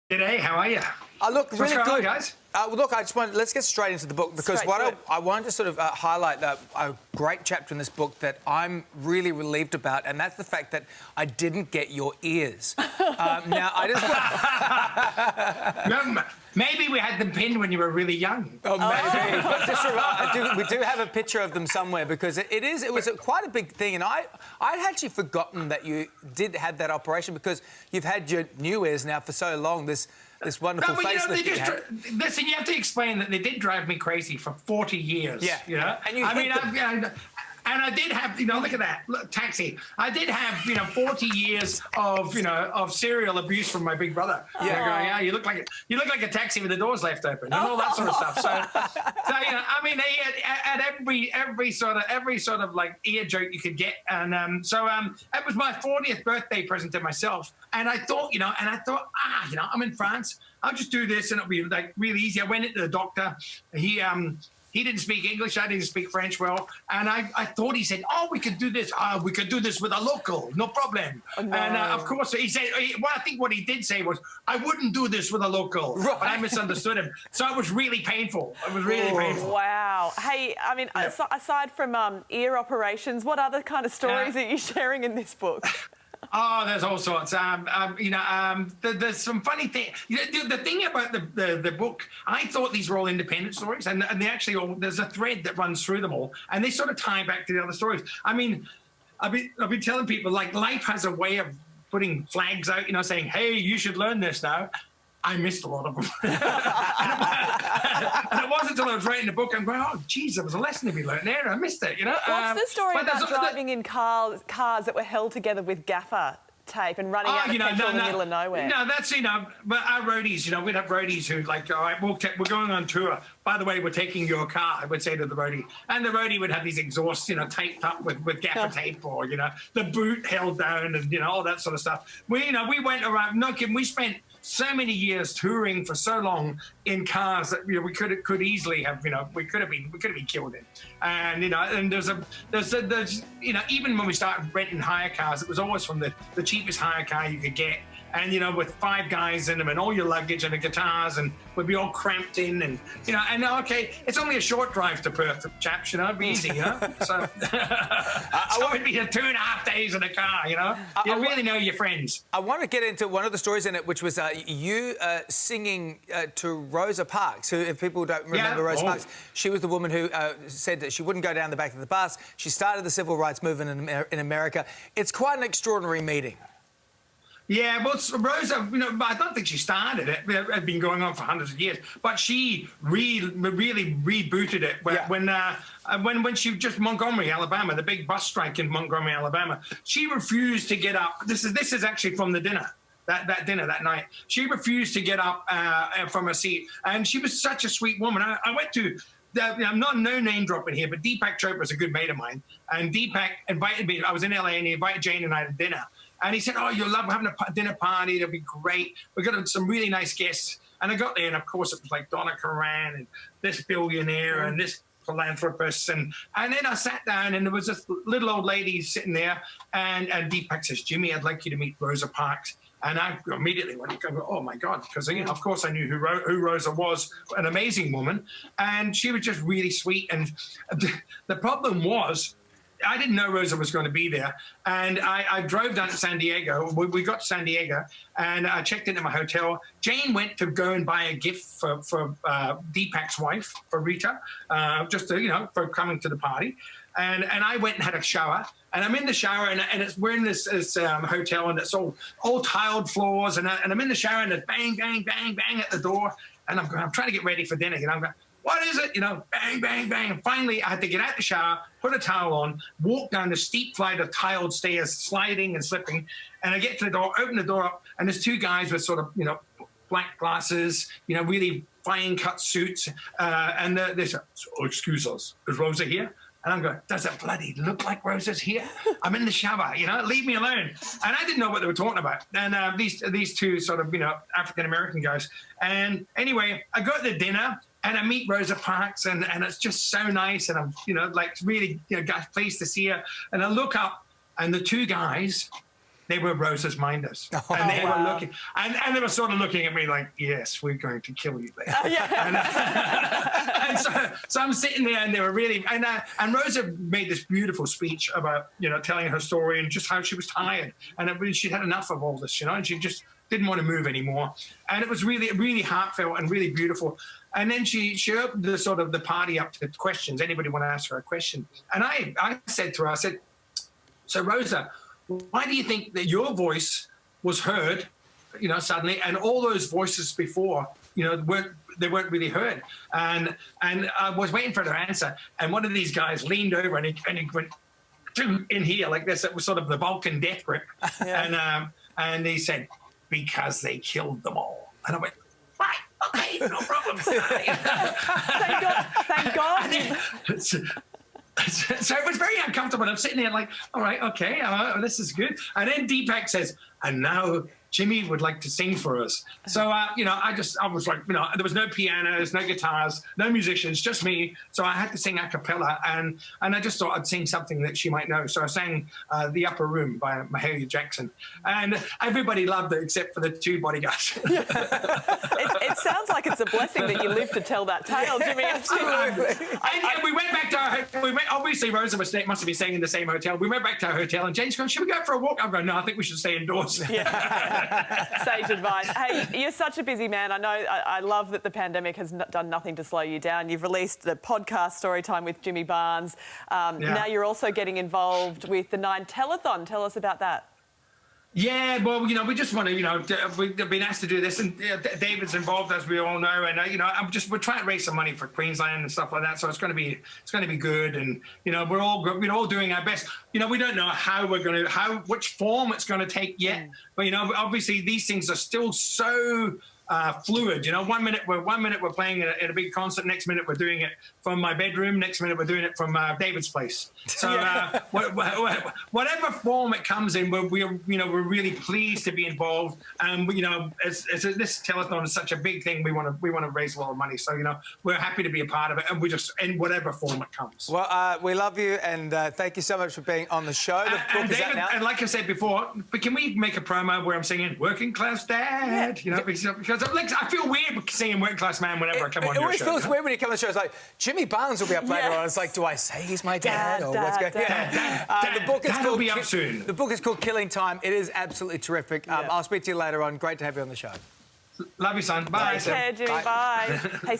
G'day, how are you? Look, What's really going on, good, guys. Look, let's get straight into the book because Straight to it. I wanted to sort of highlight a great chapter in this book that I'm really relieved about, and that's the fact that I didn't get your ears. Now, I just Maybe we had them pinned when you were really young. Oh, maybe. But we do have a picture of them somewhere because it was quite a big thing, and I'd actually forgotten that you did have that operation because you've had your new ears now for so long. This wonderful facelift. Listen, you have to explain that they did drive me crazy for 40 years. Yeah. You know? And I did have, look at that, look, Taxi. I did have, 40 years of serial abuse from my big brother. Yeah, you look like a taxi with the doors left open and all that sort of stuff. So at every sort of like ear joke you could get, and that was my 40th birthday present to myself. And I thought, I'm in France. I'll just do this and it'll be like really easy. I went into the doctor. He didn't speak English. I didn't speak French well. And I thought he said, oh, we could do this. We could do this with a local. No problem. Oh, no. And, of course, he said, I think what he did say was, I wouldn't do this with a local. Right. But I misunderstood him. So it was really painful. It was really painful. Wow. Hey, I mean, aside from ear operations, what other kind of stories are you sharing in this book? Oh, there's all sorts. There's some funny things. The thing about the book, I thought these were all independent stories, and they actually all, there's a thread that runs through them all, and they sort of tie back to the other stories. I mean, I've been telling people, like, life has a way of putting flags out, saying, hey, you should learn this now. I missed a lot of them. And it wasn't until I was writing the book, I'm going, oh, geez, there was a lesson to be learned there. I missed it, What's the story about driving in cars that were held together with gaffer tape and running out of petrol in the middle of nowhere? No, that's, but our roadies, we'd have roadies who, like, all right, we're going on tour. By the way, we're taking your car, I would say to the roadie. And the roadie would have these exhausts, taped up with gaffer tape, or, the boot held down and, all that sort of stuff. We went around, we spent so many years touring for so long in cars that we could easily have we could have been killed in, and and there's even when we started renting hire cars, it was always from the cheapest hire car you could get, and with 5 guys in them and all your luggage and the guitars, and we'd be all cramped in, and and okay, it's only a short drive to Perth, chaps, it'd be easy, so so it'd be 2.5 days in a car, you really know your friends. I want to get into one of the stories in it, which was you singing to Rosa Parks, who, if people don't remember Rosa Parks, she was the woman who said that she wouldn't go down the back of the bus. She started the civil rights movement in America. It's quite an extraordinary meeting. Yeah, well, Rosa, I don't think she started it. It had been going on for hundreds of years, but she really rebooted it when she just Montgomery, Alabama, the big bus strike in Montgomery, Alabama. She refused to get up. This is actually from the dinner. That dinner that night, she refused to get up from her seat, and she was such a sweet woman. I went to. I'm not no name dropping here, but Deepak Chopra is a good mate of mine, and Deepak invited me. I was in LA, and he invited Jane and I to dinner. And he said, oh, you'll love having a dinner party. It'll be great. We've got some really nice guests. And I got there, and, of course, it was like Donna Karan and this billionaire and this philanthropist. And then I sat down, and there was this little old lady sitting there. And Deepak says, Jimmy, I'd like you to meet Rosa Parks. And I immediately went, oh, my God, because, of course, I knew who Rosa was, an amazing woman. And she was just really sweet. And the problem was, I didn't know Rosa was going to be there, and I drove down to San Diego. We got to San Diego, and I checked into my hotel. Jane went to go and buy a gift for Deepak's wife, for Rita, just to, for coming to the party. And I went and had a shower, and I'm in the shower, and we're in this hotel, and it's all tiled floors, and I'm in the shower, and there's bang, bang, bang, bang at the door, and I'm trying to get ready for dinner, I'm going, what is it? Bang, bang, bang. And finally, I had to get out the shower, put a towel on, walk down the steep flight of tiled stairs, sliding and slipping. And I get to the door, open the door up, and there's 2 guys with sort of, black glasses, really fine cut suits. And they say, oh, excuse us, is Rosa here? And I'm going, does it bloody look like Rosa's here? I'm in the shower, leave me alone. And I didn't know what they were talking about. And these 2 sort of, African-American guys. And anyway, I go to the dinner, and I meet Rosa Parks, and it's just so nice, and I'm, like really, pleased to see her. And I look up, and the 2 guys they were Rosa's minders. And they were looking, and they were sort of looking at me like, yes, we're going to kill you there. And so I'm sitting there, and they were really, and Rosa made this beautiful speech about, you know, telling her story and just how she was tired. And she'd had enough of all this, you know, and she just didn't want to move anymore. And it was really, really heartfelt and really beautiful. And then she opened the sort of the party up to questions. Anybody want to ask her a question? And I said to her, I said, so Rosa, why do you think that your voice was heard, you know, suddenly, and all those voices before, you know, weren't really heard? And I was waiting for her to answer, and one of these guys leaned over and he went in here like this. It was sort of the Vulcan death grip. And he said, because they killed them all. And I went, right, okay, no problem. Thank God. So it was very uncomfortable. I'm sitting there like, all right, okay, this is good. And then Deepak says, and now Jimmy would like to sing for us. So, you know, I was like, you know, there was no pianos, no guitars, no musicians, just me. So I had to sing a cappella, and I just thought I'd sing something that she might know. So I sang The Upper Room by Mahalia Jackson. And everybody loved it except for the two bodyguards. It sounds like it's a blessing that you live to tell that tale, Jimmy. And we went back to our, obviously Rosa must have been staying in the same hotel. We went back to our hotel, and Jane's going, should we go for a walk? I'm going, no, I think we should stay indoors. Sage advice. Hey, you're such a busy man. I know. I love that the pandemic has done nothing to slow you down. You've released the podcast Storytime with Jimmy Barnes. Now you're also getting involved with the 9 Telethon. Tell us about that. Yeah, well, you know, we just want to, you know, we've been asked to do this, and David's involved, as we all know, and you know, we're trying to raise some money for Queensland and stuff like that. So it's going to be good, and you know, we're all doing our best. You know, we don't know which form it's going to take yet, but you know, obviously these things are still so fluid. You know, one minute we're playing at a big concert, next minute we're doing it from my bedroom, next minute we're doing it from David's place. So whatever form it comes in, we're really pleased to be involved. And you know, as this telethon is such a big thing, we want to raise a lot of money. So you know, we're happy to be a part of it, and we just in whatever form it comes. Well, we love you, and thank you so much for being on the show. The book is out now. And like I said before, but can we make a promo where I'm singing "Working Class Dad"? You know, because I feel weird singing Working Class Man whenever I come on your show. It always feels weird when you come on the show. It's like, Jimmy Barnes will be up later on. It's like, do I say he's my dad? Or what's going on? The book is called be up soon. The book is called Killing Time. It is absolutely terrific. I'll speak to you later on. Great to have you on the show. Love you, son. Bye. Take care, Jimmy. Bye. Hey,